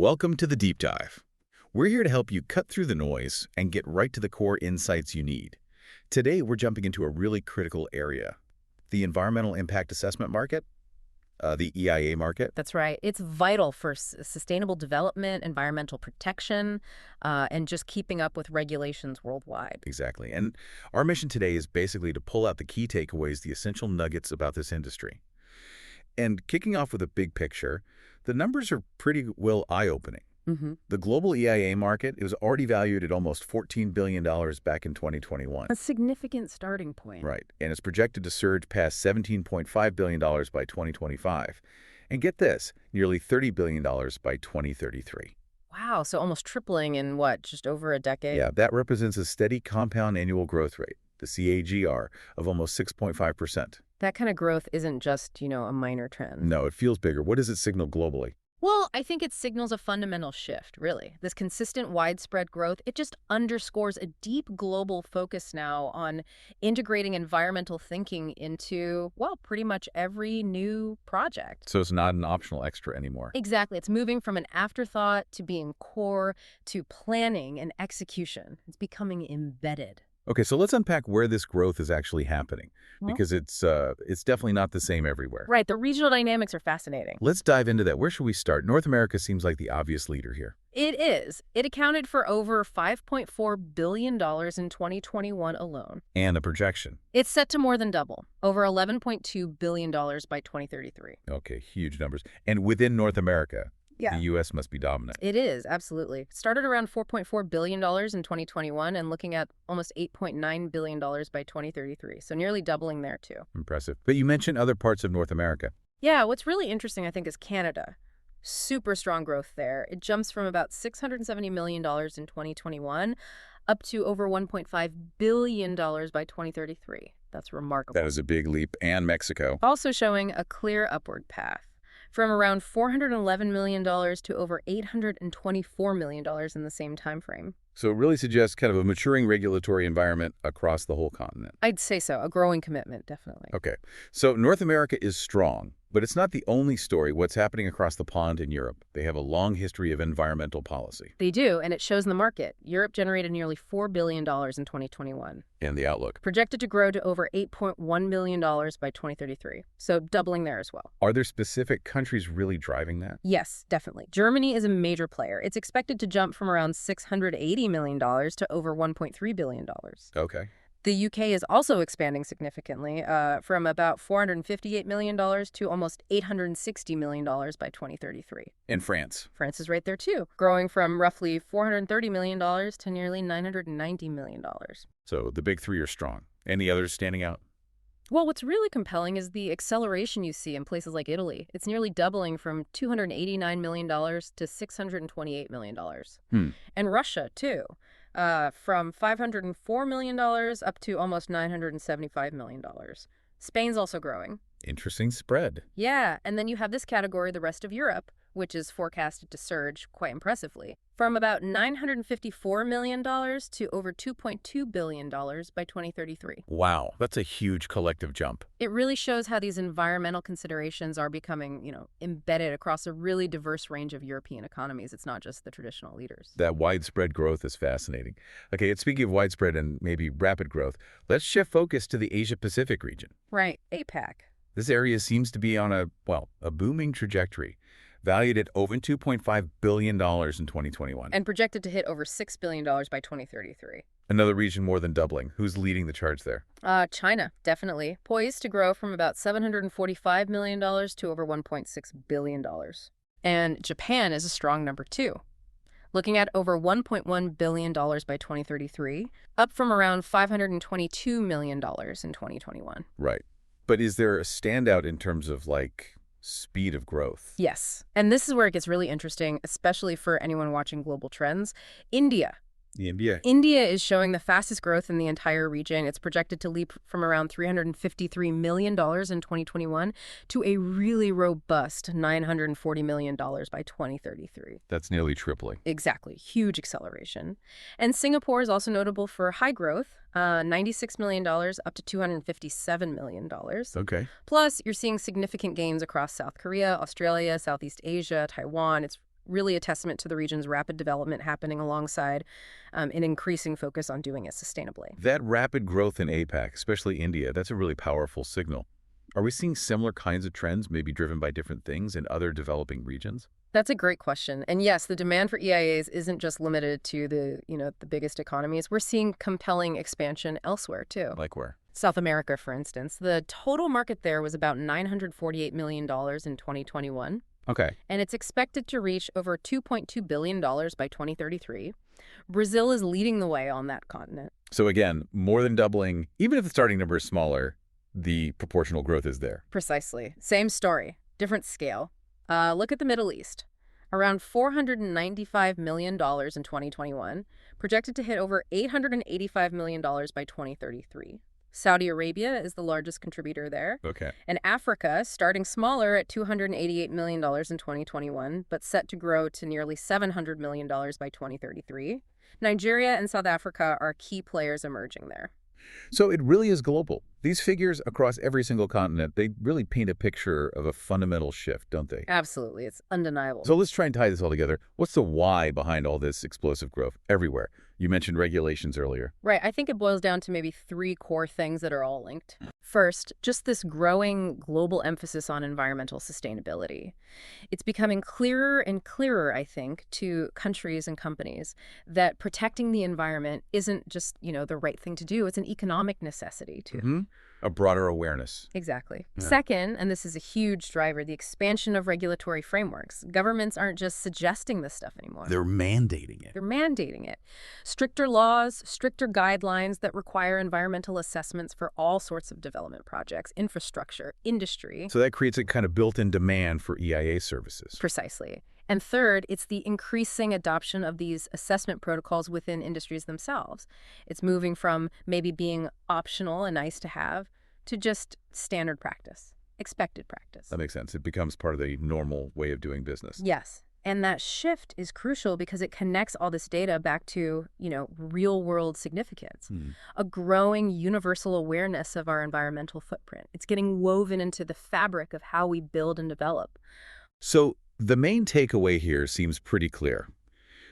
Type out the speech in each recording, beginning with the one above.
Welcome to the Deep Dive. We're here to help you cut through the noise and get right to the core insights you need. Today, we're jumping into a really critical area, the environmental impact assessment market, the EIA market. That's right. It's vital for sustainable development, environmental protection, and just keeping up with regulations worldwide. Exactly. And our mission today is basically to pull out the key takeaways, the essential nuggets about this industry. And kicking off with a big picture, the numbers are pretty well eye-opening. The global EIA market, it was already valued at almost $14 billion back in 2021. A significant starting point. Right, and it's projected to surge past $17.5 billion by 2025. And get this, nearly $30 billion by 2033. Wow, so almost tripling in what, just over a decade? Yeah, that represents a steady compound annual growth rate, the CAGR, of almost 6.5%. That kind of growth isn't just, a minor trend. No, it feels bigger. What does it signal globally? Well, I think it signals a fundamental shift, really. This consistent, widespread growth, it just underscores a deep global focus now on integrating environmental thinking into, well, pretty much every new project. So it's not an optional extra anymore. Exactly. It's moving from an afterthought to being core to planning and execution. It's becoming embedded. Okay, so let's unpack where this growth is actually happening, Well, because it's definitely not the same everywhere. right. The regional dynamics are fascinating. Let's dive into that. Where should we start? North America seems like the obvious leader here. It is. It accounted for over $5.4 billion in 2021 alone. And the projection. It's set to more than double, over $11.2 billion by 2033. Okay, huge numbers. And within North America, Yeah. the U.S. must be dominant. It is, absolutely. It started around $4.4 billion in 2021 and looking at almost $8.9 billion by 2033. So nearly doubling there, too. Impressive. But you mentioned other parts of North America. Yeah, what's really interesting, I think, is Canada. Super strong growth there. It jumps from about $670 million in 2021 up to over $1.5 billion by 2033. That's remarkable. That is a big leap. And Mexico. Also showing a clear upward path, from around $411 million to over $824 million in the same time frame. So it really suggests kind of a maturing regulatory environment across the whole continent. I'd say so. A growing commitment, definitely. Okay, so North America is strong, but it's not the only story. What's happening across the pond in Europe? They have a long history of environmental policy. They do, and it shows in the market. Europe generated nearly $4 billion in 2021. And the outlook. Projected to grow to over $8.1 billion by 2033, so doubling there as well. Are there specific countries really driving that? Yes, definitely. Germany is a major player. It's expected to jump from around $680 million to over $1.3 billion. Okay. The UK is also expanding significantly, from about $458 million to almost $860 million by 2033. And France. France is right there, too, growing from roughly $430 million to nearly $990 million. So the big three are strong. Any others standing out? Well, what's really compelling is the acceleration you see in places like Italy. It's nearly doubling from $289 million to $628 million. And Russia, too. From $504 million up to almost $975 million. Spain's also growing. Interesting spread. Yeah, and then you have this category, the rest of Europe, which is forecasted to surge quite impressively, from about $954 million to over $2.2 billion by 2033. Wow, that's a huge collective jump. It really shows how these environmental considerations are becoming, embedded across a really diverse range of European economies. It's not just the traditional leaders. That widespread growth is fascinating. Okay, and speaking of widespread and maybe rapid growth, let's shift focus to the Asia-Pacific region. Right, APAC. This area seems to be on a booming trajectory, valued at over $2.5 billion in 2021. And projected to hit over $6 billion by 2033. Another region more than doubling. Who's leading the charge there? China, definitely. Poised to grow from about $745 million to over $1.6 billion. And Japan is a strong number, too, looking at over $1.1 billion by 2033, up from around $522 million in 2021. Right. But is there a standout in terms of, speed of growth? Yes. And this is where it gets really interesting, especially for anyone watching global trends. India. The NBA. India is showing the fastest growth in the entire region. It's projected to leap from around $353 million in 2021 to a really robust $940 million by 2033. That's nearly tripling. Exactly. Huge acceleration. And Singapore is also notable for high growth, $96 million up to $257 million. Okay. Plus, you're seeing significant gains across South Korea, Australia, Southeast Asia, Taiwan. It's really a testament to the region's rapid development happening alongside an increasing focus on doing it sustainably. That rapid growth in APAC, especially India, that's a really powerful signal. Are we seeing similar kinds of trends, maybe driven by different things in other developing regions? That's a great question. And yes, the demand for EIAs isn't just limited to the biggest economies. We're seeing compelling expansion elsewhere, too. Like where? South America, for instance. The total market there was about $948 million in 2021. Okay. And it's expected to reach over $2.2 billion by 2033. Brazil is leading the way on that continent. So again, more than doubling, even if the starting number is smaller, the proportional growth is there. Precisely. Same story, different scale. Look at the Middle East. Around $495 million in 2021, projected to hit over $885 million by 2033. Saudi Arabia is the largest contributor there. Okay. And Africa, starting smaller at $288 million in 2021, but set to grow to nearly $700 million by 2033. Nigeria and South Africa are key players emerging there. So it really is global. These figures across every single continent, they really paint a picture of a fundamental shift, don't they? Absolutely. It's undeniable. So let's try and tie this all together. What's the why behind all this explosive growth everywhere? You mentioned regulations earlier. Right. I think it boils down to maybe three core things that are all linked. First, just this growing global emphasis on environmental sustainability. It's becoming clearer and clearer, I think, to countries and companies that protecting the environment isn't just, the right thing to do. It's an economic necessity, too. Mm-hmm. A broader awareness. Exactly. Yeah. Second, and this is a huge driver, the expansion of regulatory frameworks. Governments aren't just suggesting this stuff anymore. They're mandating it. They're mandating it. Stricter laws, stricter guidelines that require environmental assessments for all sorts of development projects, infrastructure, industry. So that creates a kind of built-in demand for EIA services. Precisely. And third, it's the increasing adoption of these assessment protocols within industries themselves. It's moving from maybe being optional and nice to have to just standard practice, expected practice. That makes sense. It becomes part of the normal way of doing business. Yes. And that shift is crucial because it connects all this data back to, real-world significance, a growing universal awareness of our environmental footprint. It's getting woven into the fabric of how we build and develop. So the main takeaway here seems pretty clear.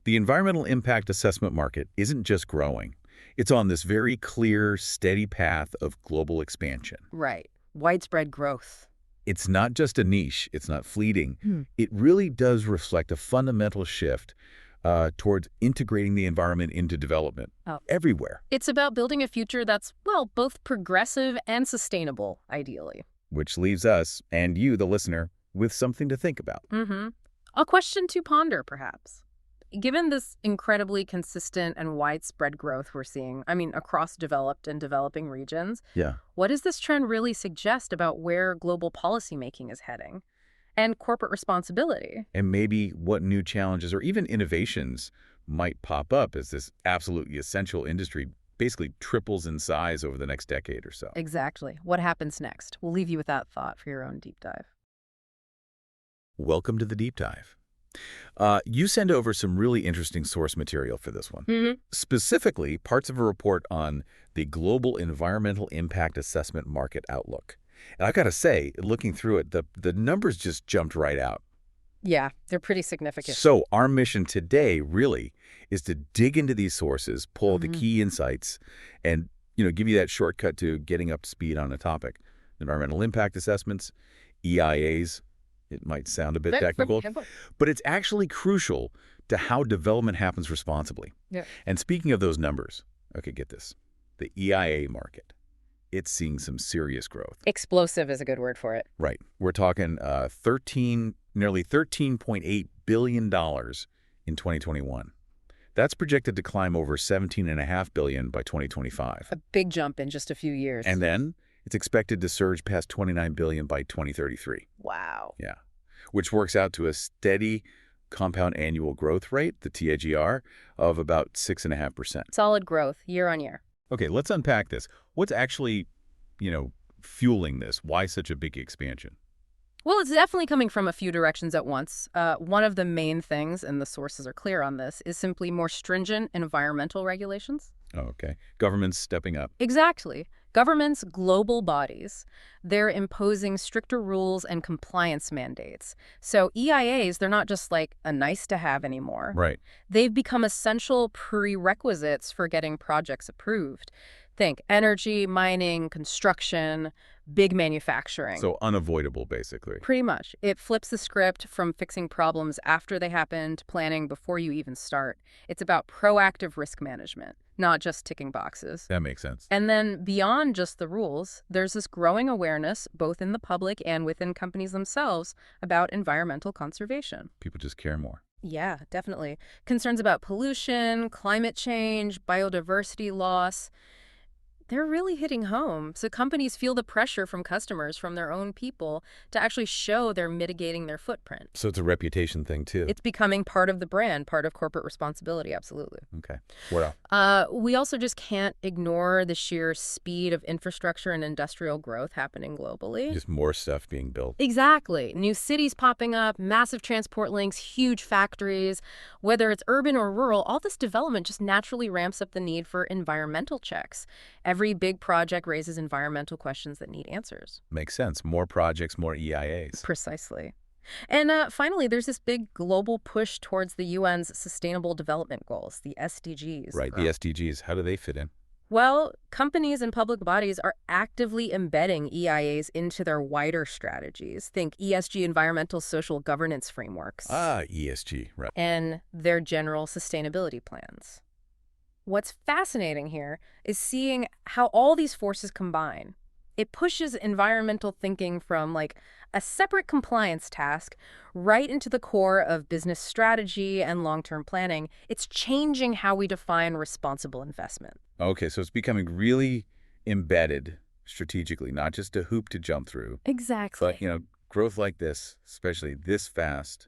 The environmental impact assessment market isn't just growing. It's on this very clear, steady path of global expansion. Right. Widespread growth. It's not just a niche. It's not fleeting. It really does reflect a fundamental shift towards integrating the environment into development everywhere. It's about building a future that's, both progressive and sustainable, ideally. Which leaves us, and you, the listener, with something to think about. A question to ponder, perhaps. Given this incredibly consistent and widespread growth we're seeing, across developed and developing regions, what does this trend really suggest about where global policymaking is heading and corporate responsibility? And maybe what new challenges or even innovations might pop up as this absolutely essential industry basically triples in size over the next decade or so. Exactly. What happens next? We'll leave you with that thought for your own deep dive. Welcome to the Deep Dive. You send over some really interesting source material for this one. Specifically, parts of a report on the Global Environmental Impact Assessment Market Outlook. And I've got to say, looking through it, the numbers just jumped right out. Yeah, they're pretty significant. So our mission today really is to dig into these sources, pull the key insights, and give you that shortcut to getting up to speed on a topic. Environmental impact assessments, EIAs. It might sound a bit technical, but it's actually crucial to how development happens responsibly. Yeah. And speaking of those numbers, okay, get this. The EIA market, it's seeing some serious growth. Explosive is a good word for it. Right. We're talking nearly $13.8 billion in 2021. That's projected to climb over $17.5 billion by 2025. A big jump in just a few years. And then it's expected to surge past $29 billion by 2033. Wow. Yeah. Which works out to a steady compound annual growth rate, the TAGR, of about 6.5%. Solid growth year on year. Okay, let's unpack this. What's actually, fueling this? Why such a big expansion? Well, it's definitely coming from a few directions at once. One of the main things, and the sources are clear on this, is simply more stringent environmental regulations. Oh, okay. Government's stepping up. Exactly. Governments, global bodies, they're imposing stricter rules and compliance mandates. So EIAs, they're not just like a nice to have anymore. Right. They've become essential prerequisites for getting projects approved. Think energy, mining, construction, big manufacturing. So unavoidable, basically. Pretty much. It flips the script from fixing problems after they happen to planning before you even start. It's about proactive risk management, not just ticking boxes. That makes sense. And then beyond just the rules, there's this growing awareness, both in the public and within companies themselves, about environmental conservation. People just care more. Yeah, definitely. Concerns about pollution, climate change, biodiversity loss. They're really hitting home. So companies feel the pressure from customers, from their own people, to actually show they're mitigating their footprint. So it's a reputation thing, too. It's becoming part of the brand, part of corporate responsibility, absolutely. Okay. What else? We also just can't ignore the sheer speed of infrastructure and industrial growth happening globally. Just more stuff being built. Exactly. New cities popping up, massive transport links, huge factories. Whether it's urban or rural, all this development just naturally ramps up the need for environmental checks. Every big project raises environmental questions that need answers. Makes sense. More projects, more EIAs. Precisely. And finally, there's this big global push towards the UN's Sustainable Development Goals, the SDGs. Right, the SDGs. How do they fit in? Well, companies and public bodies are actively embedding EIAs into their wider strategies. Think ESG, environmental social governance frameworks. ESG, right. And their general sustainability plans. What's fascinating here is seeing how all these forces combine. It pushes environmental thinking from like a separate compliance task right into the core of business strategy and long-term planning. It's changing how we define responsible investment. Okay, so it's becoming really embedded strategically, not just a hoop to jump through. Exactly. But, growth like this, especially this fast,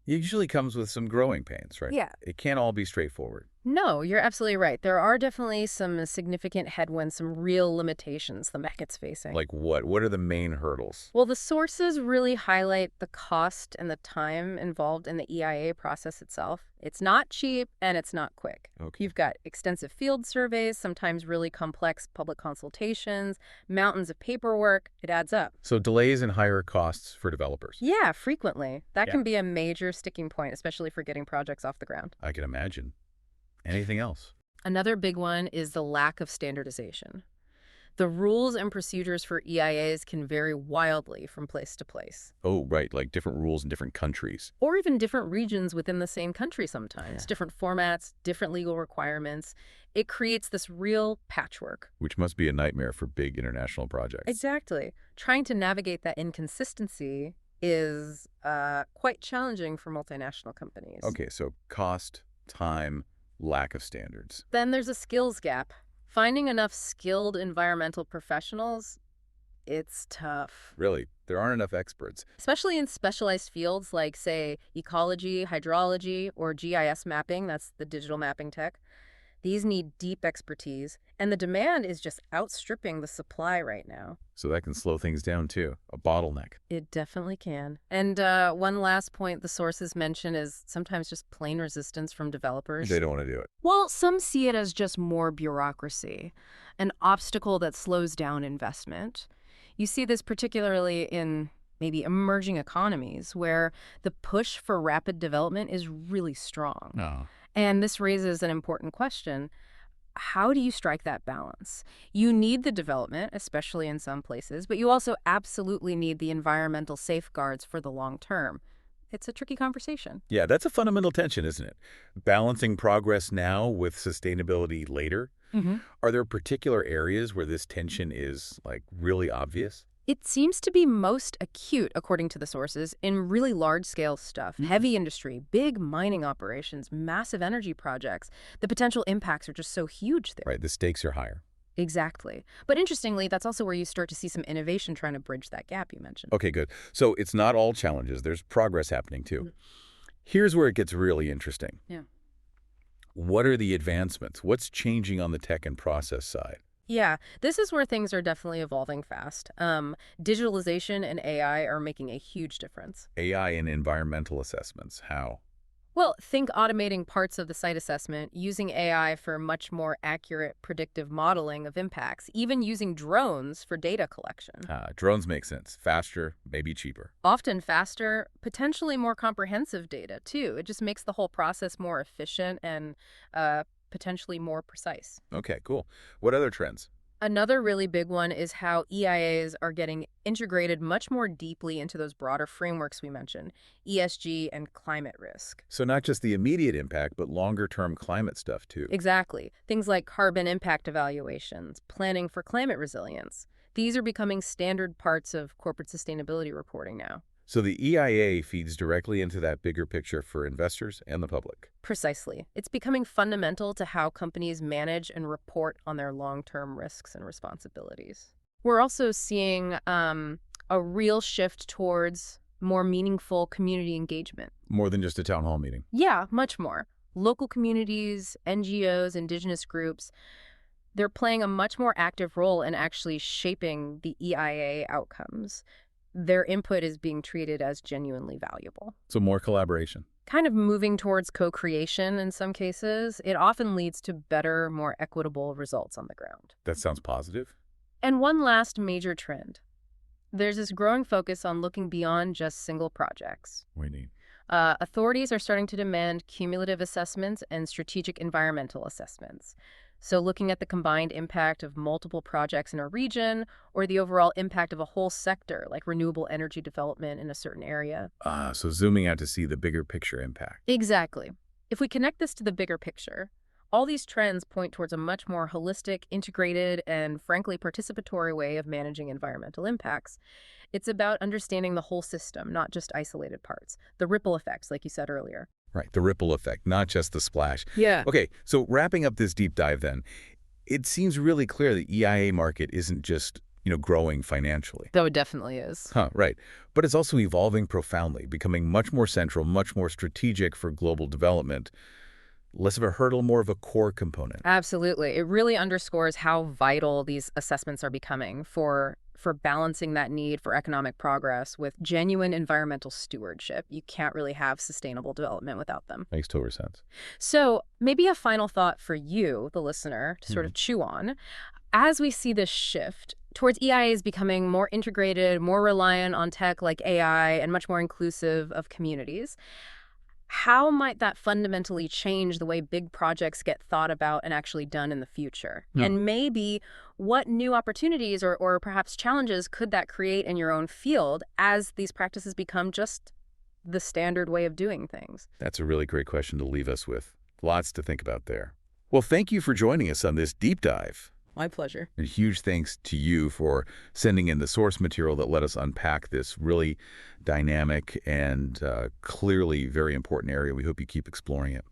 usually comes with some growing pains, right? Yeah. It can't all be straightforward. No, you're absolutely right. There are definitely some significant headwinds, some real limitations the market's facing. Like what? What are the main hurdles? Well, the sources really highlight the cost and the time involved in the EIA process itself. It's not cheap and it's not quick. Okay. You've got extensive field surveys, sometimes really complex public consultations, mountains of paperwork. It adds up. So delays and higher costs for developers. Yeah, frequently. That can be a major sticking point, especially for getting projects off the ground. I can imagine. Anything else? Another big one is the lack of standardization. The rules and procedures for EIAs can vary wildly from place to place. Oh, right, like different rules in different countries. Or even different regions within the same country sometimes. Yeah. Different formats, different legal requirements. It creates this real patchwork. Which must be a nightmare for big international projects. Exactly. Trying to navigate that inconsistency is quite challenging for multinational companies. Okay, so cost, time, lack of standards. Then there's a skills gap. Finding enough skilled environmental professionals, it's tough. Really, there aren't enough experts. Especially in specialized fields like, say, ecology, hydrology, or GIS mapping, that's the digital mapping tech. These need deep expertise, and the demand is just outstripping the supply right now. So that can slow things down, too. A bottleneck. It definitely can. And one last point the sources mention is sometimes just plain resistance from developers. They don't want to do it. Well, some see it as just more bureaucracy, an obstacle that slows down investment. You see this particularly in maybe emerging economies where the push for rapid development is really strong. No. And this raises an important question. How do you strike that balance? You need the development, especially in some places, but you also absolutely need the environmental safeguards for the long term. It's a tricky conversation. Yeah, that's a fundamental tension, isn't it? Balancing progress now with sustainability later. Mm-hmm. Are there particular areas where this tension is, like, really obvious? It seems to be most acute, according to the sources, in really large-scale stuff. Heavy industry, big mining operations, massive energy projects. The potential impacts are just so huge there. Right, the stakes are higher. Exactly. But interestingly, that's also where you start to see some innovation trying to bridge that gap you mentioned. Okay, good. So it's not all challenges. There's progress happening, too. Here's where it gets really interesting. Yeah. What are the advancements? What's changing on the tech and process side? Yeah, this is where things are definitely evolving fast. Digitalization and AI are making a huge difference. AI and environmental assessments, how? Well, think automating parts of the site assessment, using AI for much more accurate predictive modeling of impacts, even using drones for data collection. Drones make sense. Faster, maybe cheaper. Often faster, potentially more comprehensive data, too. It just makes the whole process more efficient and potentially more precise. Okay, cool. What other trends? Another really big one is how EIAs are getting integrated much more deeply into those broader frameworks we mentioned, ESG and climate risk. So not just the immediate impact, but longer-term climate stuff, too. Exactly. Things like carbon impact evaluations, planning for climate resilience. These are becoming standard parts of corporate sustainability reporting now. So the EIA feeds directly into that bigger picture for investors and the public. Precisely. It's becoming fundamental to how companies manage and report on their long-term risks and responsibilities. We're also seeing a real shift towards more meaningful community engagement. More than just a town hall meeting. Yeah, much more. Local communities, NGOs, indigenous groups, they're playing a much more active role in actually shaping the EIA outcomes. Their input is being treated as genuinely valuable. So more collaboration. Kind of moving towards co-creation in some cases, it often leads to better, more equitable results on the ground. That sounds positive. And one last major trend. There's this growing focus on looking beyond just single projects. We need. Authorities are starting to demand cumulative assessments and strategic environmental assessments. So looking at the combined impact of multiple projects in a region or the overall impact of a whole sector, like renewable energy development in a certain area. So zooming out to see the bigger picture impact. Exactly. If we connect this to the bigger picture, all these trends point towards a much more holistic, integrated, and frankly participatory way of managing environmental impacts. It's about understanding the whole system, not just isolated parts. The ripple effects, like you said earlier. Right, the ripple effect, not just the splash. Yeah. Okay, so wrapping up this deep dive then, it seems really clear the EIA market isn't just, growing financially. Though it definitely is. Right. But it's also evolving profoundly, becoming much more central, much more strategic for global development. Less of a hurdle, more of a core component. Absolutely. It really underscores how vital these assessments are becoming for balancing that need for economic progress with genuine environmental stewardship. You can't really have sustainable development without them. Makes total sense. So maybe a final thought for you, the listener, to sort of chew on. As we see this shift towards EIAs becoming more integrated, more reliant on tech like AI, and much more inclusive of communities, how might that fundamentally change the way big projects get thought about and actually done in the future? Yeah. And maybe what new opportunities or perhaps challenges could that create in your own field as these practices become just the standard way of doing things? That's a really great question to leave us with. Lots to think about there. Well, thank you for joining us on this deep dive. My pleasure. And huge thanks to you for sending in the source material that let us unpack this really dynamic and clearly very important area. We hope you keep exploring it.